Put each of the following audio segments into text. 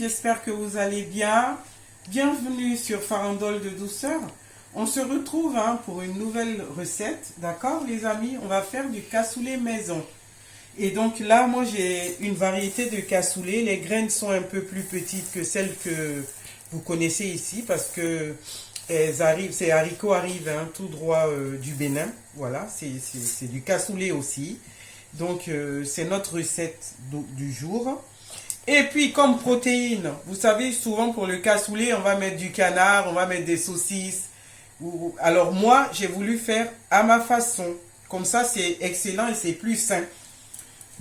j'espère que vous allez bien. Bienvenue sur Farandole de douceur. On se retrouve pour une nouvelle recette, d'accord les amis? On va faire du cassoulet maison. Et donc là, moi j'ai une variété de cassoulet. Les graines sont un peu plus petites que celles que vous connaissez ici parce que ces haricots arrivent tout droit du Bénin. Voilà, c'est du cassoulet aussi. Donc c'est notre recette du jour. Et puis comme protéines, vous savez souvent pour le cassoulet on va mettre du canard, on va mettre des saucisses. Alors moi j'ai voulu faire à ma façon. Comme ça c'est excellent et c'est plus sain.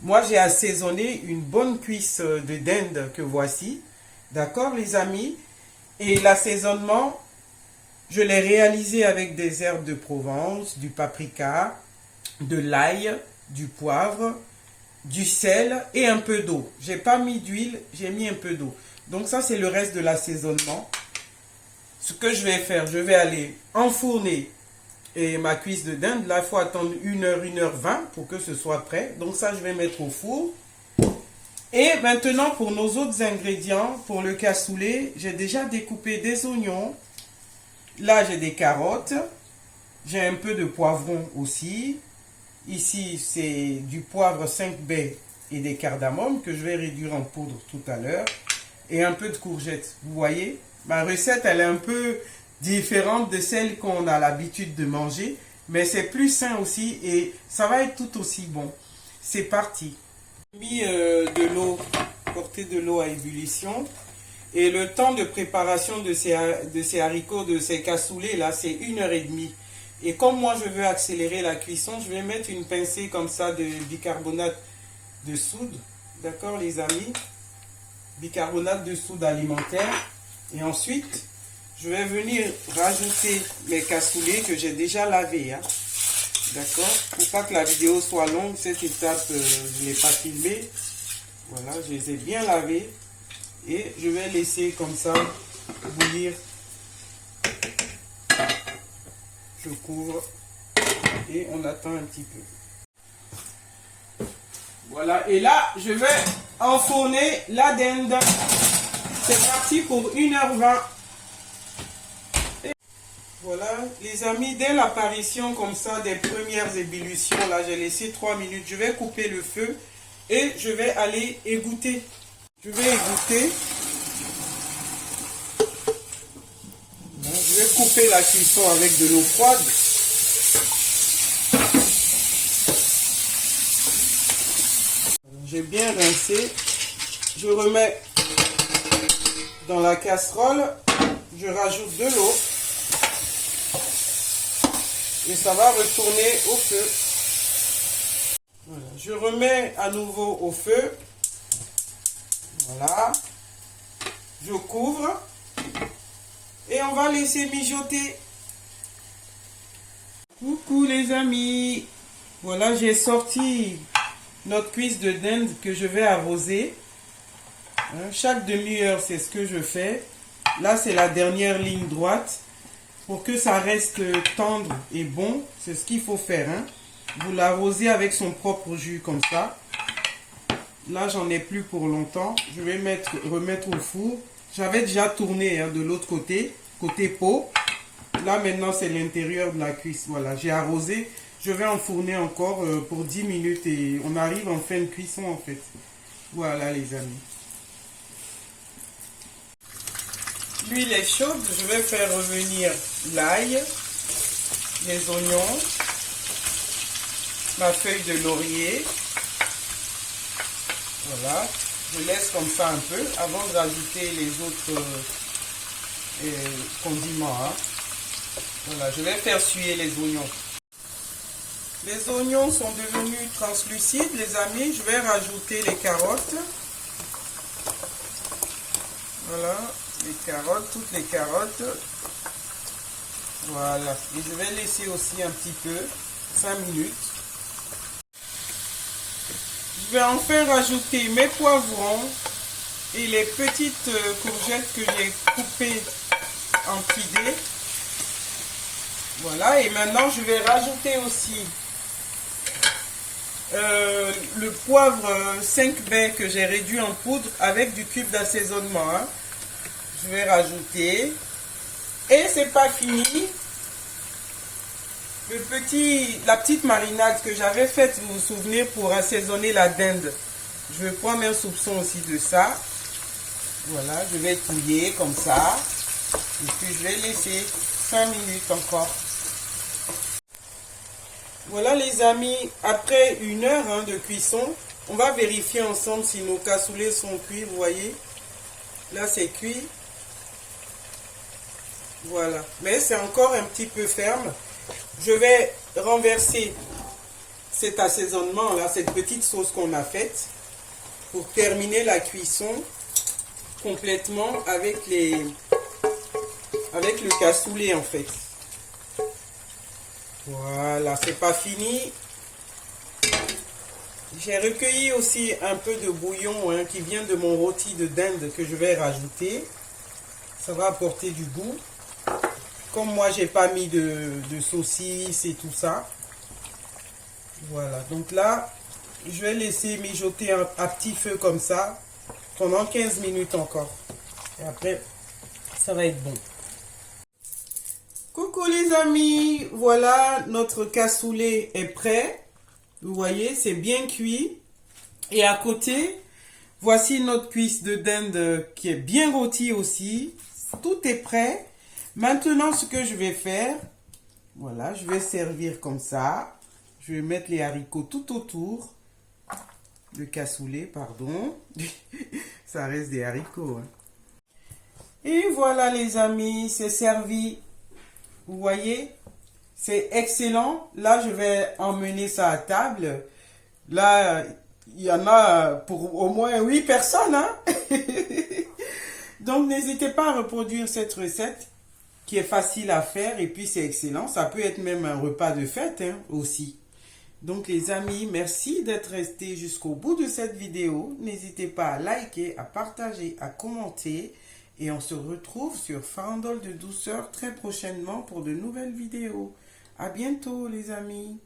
Moi j'ai assaisonné une bonne cuisse de dinde que voici. D'accord les amis? Et l'assaisonnement, je l'ai réalisé avec des herbes de Provence, du paprika, de l'ail, du poivre, du sel et un peu d'eau. J'ai pas mis d'huile, j'ai mis un peu d'eau. Donc ça c'est le reste de l'assaisonnement. Ce que je vais faire, je vais aller enfourner ma cuisse de dinde. Là il faut attendre 1h, 1h20 pour que ce soit prêt. Donc ça je vais mettre au four. Et maintenant pour nos autres ingrédients, pour le cassoulet, j'ai déjà découpé des oignons. Là j'ai des carottes. J'ai un peu de poivron aussi. Ici, c'est du poivre 5 baies et des cardamome que je vais réduire en poudre tout à l'heure. Et un peu de courgettes. Vous voyez, ma recette, elle est un peu différente de celle qu'on a l'habitude de manger. Mais c'est plus sain aussi et ça va être tout aussi bon. C'est parti. J'ai mis de l'eau, portée de l'eau à ébullition. Et le temps de préparation de ces haricots, de ces cassoulets, là, c'est 1h30. Et comme moi je veux accélérer la cuisson, je vais mettre une pincée comme ça de bicarbonate de soude. D'accord les amis? Bicarbonate de soude alimentaire. Et ensuite, je vais venir rajouter mes cassoulets que j'ai déjà lavés. D'accord? Pour pas que la vidéo soit longue, cette étape, je ne l'ai pas filmée. Voilà, je les ai bien lavés. Et je vais laisser comme ça bouillir. Je couvre et on attend un petit peu. Voilà, et là, je vais enfourner la dinde. C'est parti pour 1h20. Et voilà, les amis, dès l'apparition comme ça des premières ébullitions, là, j'ai laissé 3 minutes. Je vais couper le feu et je vais aller égoutter. Je vais égoutter. Je vais couper la cuisson avec de l'eau froide. J'ai bien rincé. Je remets dans la casserole. Je rajoute de l'eau. Et ça va retourner au feu. Voilà. Je remets à nouveau au feu. Voilà. Je couvre. Et on va laisser mijoter. Coucou les amis. Voilà, j'ai sorti notre cuisse de dinde que je vais arroser. Chaque demi-heure, c'est ce que je fais. Là, c'est la dernière ligne droite. Pour que ça reste tendre et bon, c'est ce qu'il faut faire. Vous l'arrosez avec son propre jus comme ça. Là, j'en ai plus pour longtemps. Je vais remettre au four. J'avais déjà tourné de l'autre côté, côté peau. Là, maintenant, c'est l'intérieur de la cuisse. Voilà, j'ai arrosé. Je vais enfourner encore pour 10 minutes et on arrive en fin de cuisson, en fait. Voilà, les amis. L'huile est chaude. Je vais faire revenir l'ail, les oignons, ma feuille de laurier. Voilà. Je laisse comme ça un peu avant de rajouter les autres condiments. Voilà, je vais faire suer les oignons. Les oignons sont devenus translucides, les amis. Je vais rajouter les carottes. Voilà, les carottes, toutes les carottes. Voilà, et je vais laisser aussi un petit peu, 5 minutes. Je vais enfin rajouter mes poivrons et les petites courgettes que j'ai coupées en petits dés. Voilà, et maintenant je vais rajouter aussi le poivre 5 baies que j'ai réduit en poudre avec du cube d'assaisonnement. Hein. Je vais rajouter. Et c'est pas fini. La petite marinade que j'avais faite, vous vous souvenez, pour assaisonner la dinde. Je vais prendre un soupçon aussi de ça. Voilà, je vais touiller comme ça. Et puis je vais laisser 5 minutes encore. Voilà les amis, après 1 heure de cuisson, on va vérifier ensemble si nos cassoulets sont cuits, vous voyez. Là c'est cuit. Voilà, mais c'est encore un petit peu ferme. Je vais renverser cet assaisonnement là, cette petite sauce qu'on a faite pour terminer la cuisson complètement avec le cassoulet en fait. Voilà, c'est pas fini. J'ai recueilli aussi un peu de bouillon qui vient de mon rôti de dinde que je vais rajouter. Ça va apporter du goût. Comme moi, j'ai pas mis de saucisses et tout ça. Voilà, donc là, je vais laisser mijoter à petit feu comme ça pendant 15 minutes encore. Et après, ça va être bon. Coucou les amis, voilà notre cassoulet est prêt. Vous voyez, c'est bien cuit. Et à côté, voici notre cuisse de dinde qui est bien rôtie aussi. Tout est prêt. Maintenant, ce que je vais faire, voilà, je vais servir comme ça. Je vais mettre les haricots tout autour. Le cassoulet, pardon. Ça reste des haricots. Hein. Et voilà les amis, c'est servi. Vous voyez, c'est excellent. Là, je vais emmener ça à table. Là, il y en a pour au moins 8 personnes. Hein? Donc, n'hésitez pas à reproduire cette recette qui est facile à faire et puis c'est excellent. Ça peut être même un repas de fête aussi. Donc, les amis, merci d'être restés jusqu'au bout de cette vidéo. N'hésitez pas à liker, à partager, à commenter. Et on se retrouve sur Farandole de douceur très prochainement pour de nouvelles vidéos. À bientôt les amis.